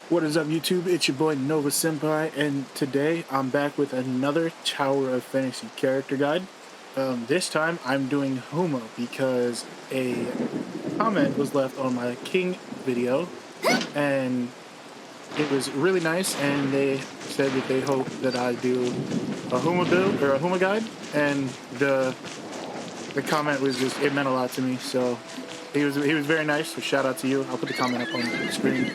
What is up, YouTube? It's your boy Nova Senpai, and today I'm back with another Tower of Fantasy character guide. This time I'm doing Huma because a comment was left on my King video, and it was really nice, and they said that they hope that I do a Huma build or a Huma guide, and the comment was just, it meant a lot to me. So he was very nice. So shout out to you. I'll put the comment up on the screen.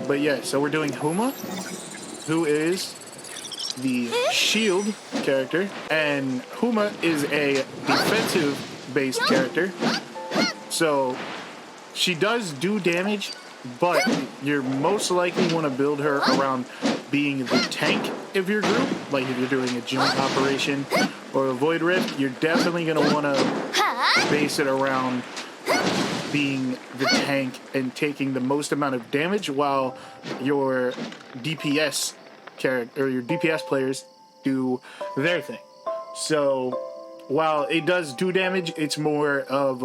But yeah, so we're doing Huma, who is the shield character, and Huma is a defensive based character. So she does do damage, but you're most likely want to build her around being the tank of your group. Like if you're doing a joint operation or a void rift, you're definitely going to want to base it around being the tank and taking the most amount of damage, while your DPS character or your DPS players do their thing. So while it does do damage, it's more of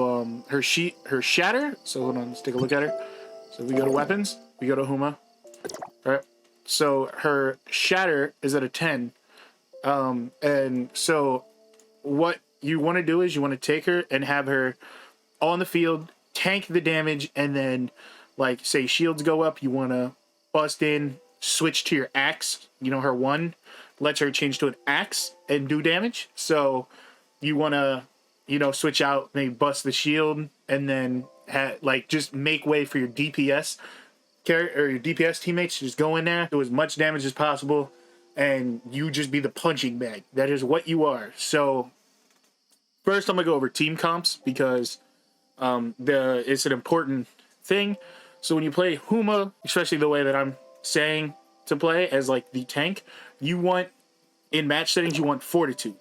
her shatter. So hold on, let's take a look at her. So we go to weapons, we go to Huma. All right. So her shatter is at a 10. And so what you want to do is you want to take her and have her on the field, tank the damage, and then, like, say shields go up, you want to bust in, switch to your axe. You know, her one lets her change to an axe and do damage. So you want to, you know, switch out, maybe bust the shield, and then like just make way for your DPS character or your DPS teammates to just go in there, do as much damage as possible, and you just be the punching bag. That is what you are. So first I'm gonna go over team comps because it's an important thing. So when you play Huma, especially the way that I'm saying to play as like the tank, you want, in match settings, you want fortitude,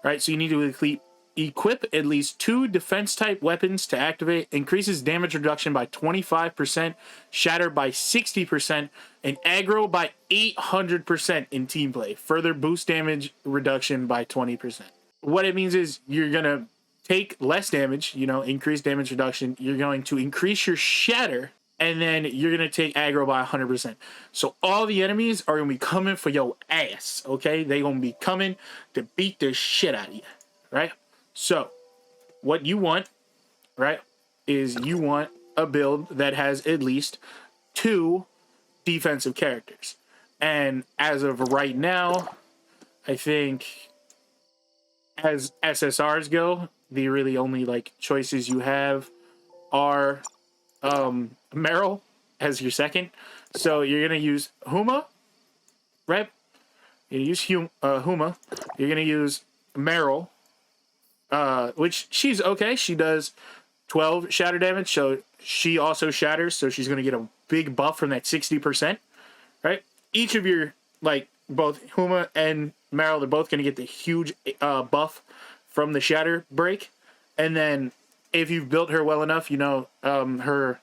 right? So you need to equip at least 2 defense type weapons to activate, increases damage reduction by 25%, shatter by 60%, and aggro by 800% in team play. Further boost damage reduction by 20%. What it means is you're gonna take less damage, you know, increase damage reduction. You're going to increase your shatter, and then you're going to take aggro by 100%. So all the enemies are going to be coming for your ass, okay? They're going to be coming to beat the shit out of you, right? So what you want, right, is you want a build that has at least 2 defensive characters. And as of right now, I think as SSRs go, the really only like choices you have are Meryl as your second. So you're gonna use Huma, right? You use Huma. You're gonna use Meryl, which she's okay. She does 12 shatter damage, so she also shatters. So she's gonna get a big buff from that 60%, right? Each of your, like, both Huma and Meryl, they're both gonna get the huge buff from the shatter break. And then if you've built her well enough, you know, her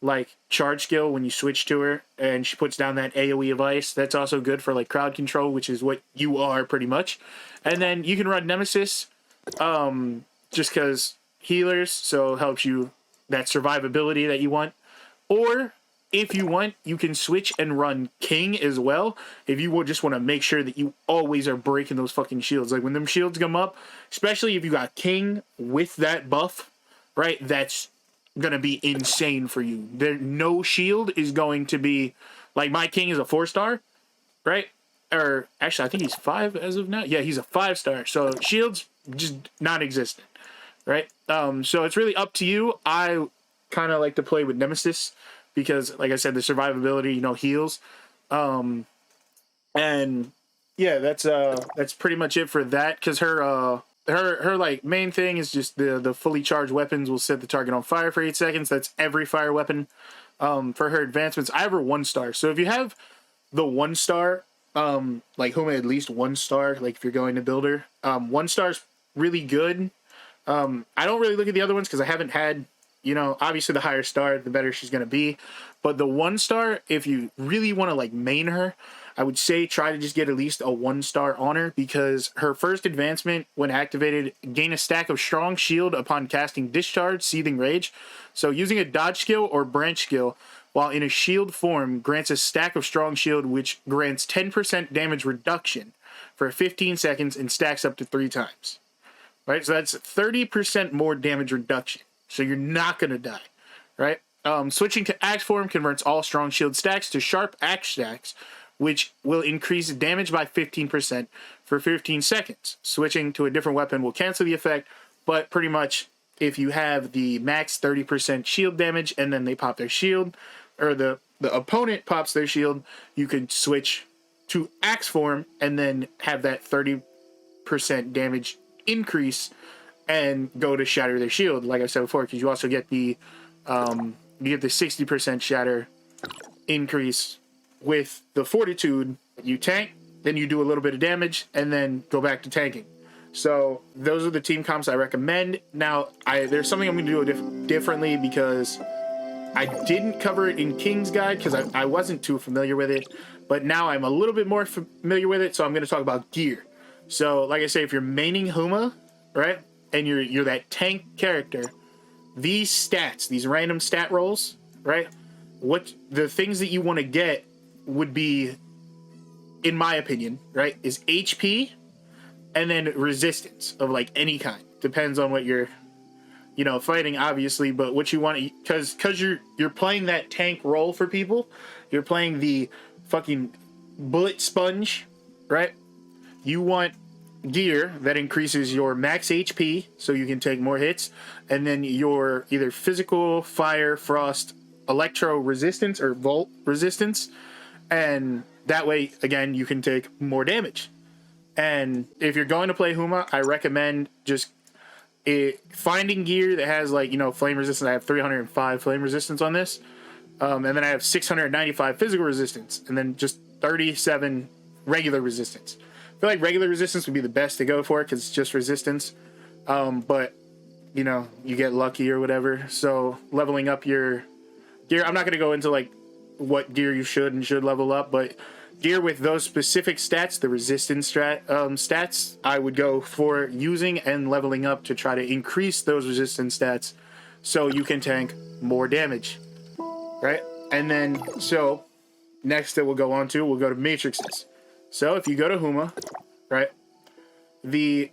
like charge skill, when you switch to her and she puts down that AoE of ice, that's also good for like crowd control, which is what you are pretty much. And then you can run Nemesis just because healers, so it helps you that survivability that you want. Or if you want, you can switch and run King as well. If you just want to make sure that you always are breaking those fucking shields. Like when them shields come up, especially if you got King with that buff, right? That's going to be insane for you. No shield is going to be, like, my King is a 4-star, right? Or actually, I think he's 5 as of now. Yeah, he's a 5-star. So shields just non-existent, right? So it's really up to you. I kind of like to play with Nemesis, because, like I said, the survivability, you know, heals. And yeah, that's pretty much it for that. Because her like main thing is just the fully charged weapons will set the target on fire for 8 seconds. That's every fire weapon. For her advancements, I have her 1-star. So if you have the 1-star, like Huma, at least 1-star. Like if you're going to build her, 1-star is really good. I don't really look at the other ones because I haven't had. You know, obviously the higher star, the better she's going to be. But the 1-star, if you really want to, like, main her, I would say try to just get at least a 1-star on her, because her first advancement, when activated, gain a stack of strong shield upon casting Discharge, Seething Rage. So using a dodge skill or branch skill, while in a shield form grants a stack of strong shield which grants 10% damage reduction for 15 seconds and stacks up to 3 times. Right? So that's 30% more damage reduction. So you're not going to die. Right? Switching to axe form converts all strong shield stacks to sharp axe stacks, which will increase damage by 15% for 15 seconds. Switching to a different weapon will cancel the effect, but pretty much if you have the max 30% shield damage and then they pop their shield, or the opponent pops their shield, you can switch to axe form and then have that 30% damage increase and go to shatter their shield, like I said before, because you also get the 60% shatter increase with the fortitude. You tank, then you do a little bit of damage, and then go back to tanking. So those are the team comps I recommend. Now, there's something I'm going to do differently because I didn't cover it in King's Guide because I wasn't too familiar with it, but now I'm a little bit more familiar with it, so I'm going to talk about gear. So, like I say, if you're maining Huma, right, and you're that tank character, these stats, these random stat rolls, right, what the things that you want to get would be, in my opinion, right, is HP and then resistance of like any kind. Depends on what you're, fighting, obviously, but what you want, because you're playing that tank role for people, you're playing the fucking bullet sponge, right? You want gear that increases your max HP so you can take more hits, and then your either physical, fire, frost, electro resistance or volt resistance, and that way again you can take more damage. And if you're going to play Huma, I recommend just finding gear that has flame resistance. I have 305 flame resistance on this, and then I have 695 physical resistance, and then just 37 regular resistance. I feel like regular resistance would be the best to go for because it's just resistance, but you get lucky or whatever. So leveling up your gear, I'm not going to go into like what gear you should and should level up, but gear with those specific stats, the resistance stats, I would go for using and leveling up to try to increase those resistance stats so you can tank more damage, right? And then, so next that we'll go to matrices. So if you go to Huma, right, the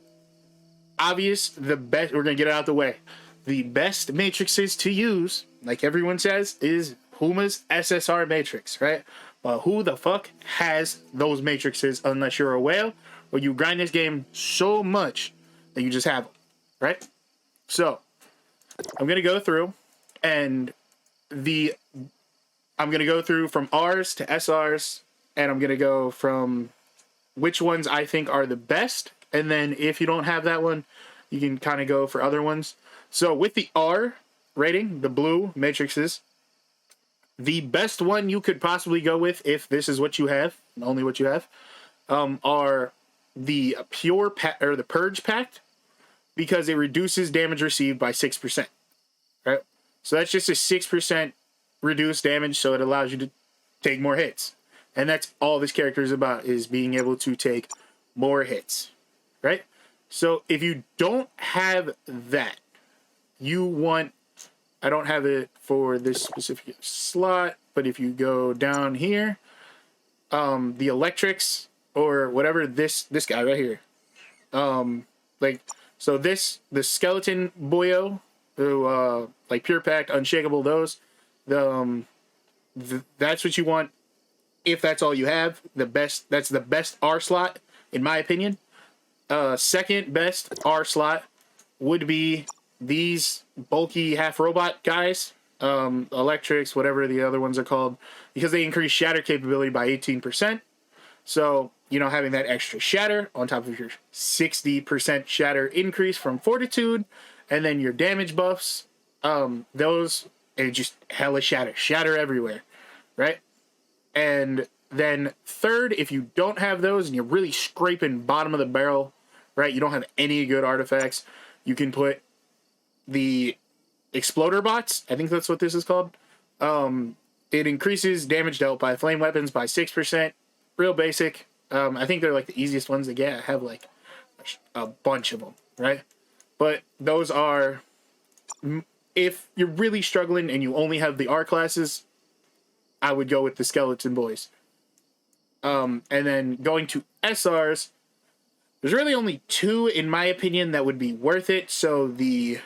best, we're going to get it out of the way. The best matrices to use, like everyone says, is Huma's SSR matrix, right? But who the fuck has those matrices unless you're a whale or you grind this game so much that you just have them, right? So I'm going to go through and I'm going to go through from Rs to SRs, and I'm going to go from which ones I think are the best. And then if you don't have that one, you can kind of go for other ones. So with the R rating, the blue matrices, the best one you could possibly go with, if this is what you have, only what you have, are the the Purge Pact, because it reduces damage received by 6%. Right? So that's just a 6% reduced damage, so it allows you to take more hits. And that's all this character is about, is being able to take more hits. Right? So if you don't have that, I don't have it for this specific slot, but if you go down here, the electrics or whatever, this guy right here, so the skeleton boyo, who like Pure Pact, Unshakable, those, that's what you want. If that's all you have, that's the best R slot in my opinion. Second best R slot would be these bulky half robot guys, electrics, whatever the other ones are called, because they increase shatter capability by 18%. So, having that extra shatter on top of your 60% shatter increase from fortitude, and then your damage buffs, those are just hella shatter everywhere, right? And then third, if you don't have those and you're really scraping bottom of the barrel, right, you don't have any good artifacts, you can put the Exploder Bots. I think that's what this is called. It increases damage dealt by flame weapons by 6%. Real basic. I think they're like the easiest ones to get. I have like a bunch of them, right? But those are, if you're really struggling and you only have the R classes, I would go with the skeleton boys. And then going to SRs, there's really only two, in my opinion, that would be worth it. So the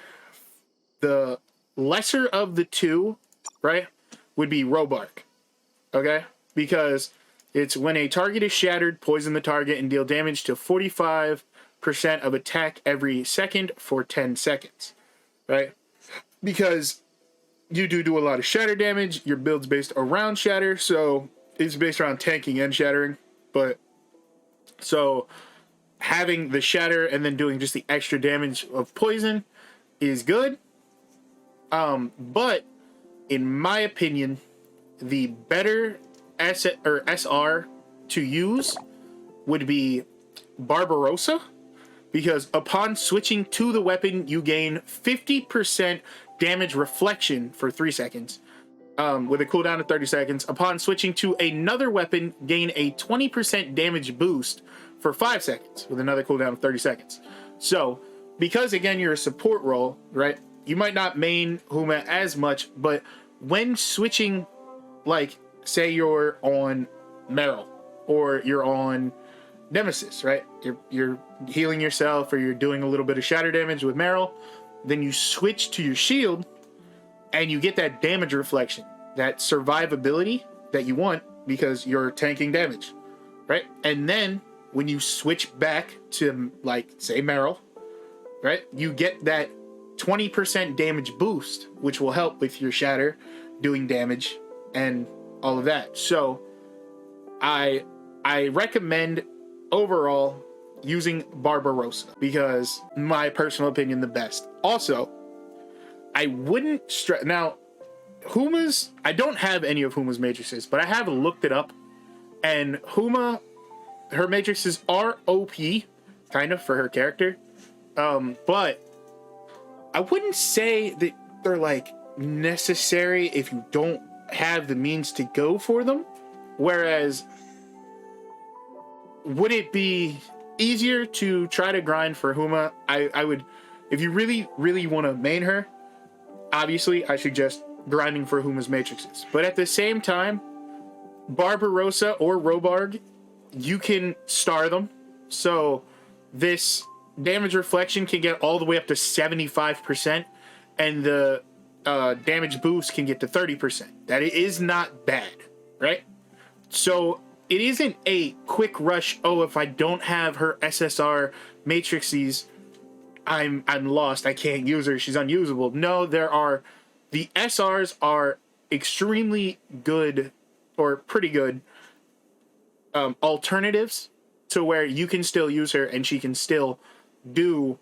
lesser of the two, right, would be Robark. Okay? Because it's when a target is shattered, poison the target and deal damage to 45% of attack every second for 10 seconds. Right? Because you do a lot of shatter damage. Your build's based around shatter, so it's based around tanking and shattering. But so having the shatter and then doing just the extra damage of poison is good. But in my opinion, the better SR to use would be Barbarossa, because upon switching to the weapon, you gain 50% damage reflection for 3 seconds, with a cooldown of 30 seconds. Upon switching to another weapon, gain a 20% damage boost for 5 seconds, with another cooldown of 30 seconds. So, because again, you're a support role, right? You might not main Huma as much, but when switching, like, say you're on Meryl, or you're on Nemesis, right? You're healing yourself, or you're doing a little bit of shatter damage with Meryl, then you switch to your shield, and you get that damage reflection, that survivability that you want, because you're tanking damage, right? And then when you switch back to, like, say Meryl, right, you get that 20% damage boost, which will help with your shatter, doing damage, and all of that. So I recommend overall using Barbarossa, because my personal opinion, the best. Also, I wouldn't stress now, Huma's, I don't have any of Huma's matrices, but I have looked it up, and Huma, her matrices are OP kind of for her character, but I wouldn't say that they're like necessary if you don't have the means to go for them. Whereas, would it be easier to try to grind for Huma? I would, if you really, really want to main her, obviously I suggest grinding for Huma's matrices. But at the same time, Barbarossa or Robarg, you can star them. So this damage reflection can get all the way up to 75%, and the damage boost can get to 30%. That is not bad, right? So it isn't a quick rush, oh, if I don't have her SSR matrices, I'm lost, I can't use her, she's unusable. No, the SRs are extremely good, or pretty good, alternatives to where you can still use her and she can still do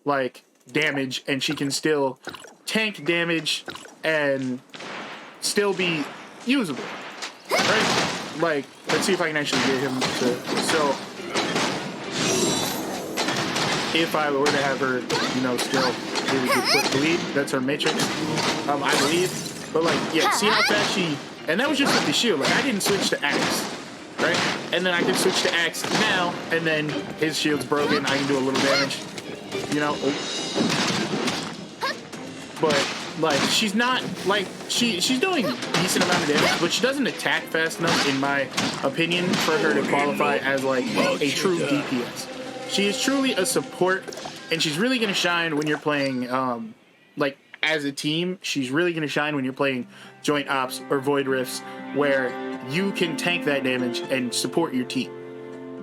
like damage, and she can still tank damage and still be usable, right? Like, let's see if I can actually get him to, so if I were to have her, you know, still really good quick bleed, that's her matrix, I believe. But like, yeah, see how fast she, and that was just with the shield. Like, I didn't switch to axe, right? And then I can switch to axe now, and then his shield's broken, I can do a little damage, you know. But like, she's not like, she's doing a decent amount of damage, but she doesn't attack fast enough, in my opinion, for her to qualify as like a true DPS. She is truly a support, and she's really going to shine when you're playing like as a team. She's really going to shine when you're playing joint ops or void rifts, where you can tank that damage and support your team.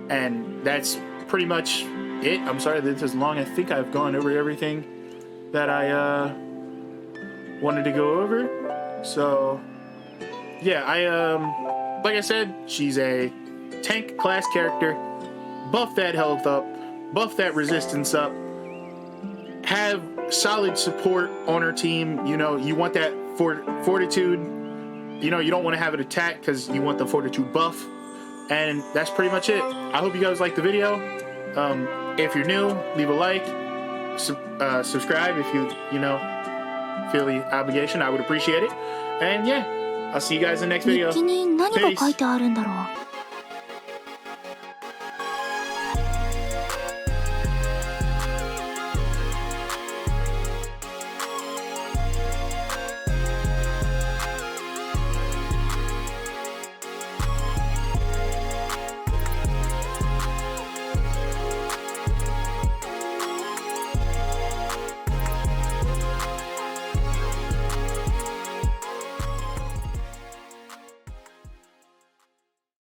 And that's pretty much it. I'm sorry that this is long. I think I've gone over everything that I wanted to go over. So yeah, like I said, she's a tank class character. Buff that health up, buff that resistance up, have solid support on her team. You know, you want that fortitude. You know, you don't want to have it attack because you want the fortitude buff. And that's pretty much it. I hope you guys liked the video. If you're new, leave a like, subscribe if you know, feel the obligation. I would appreciate it. And yeah, I'll see you guys in the next video. 日記に何が書い Peace. てあるんだろう。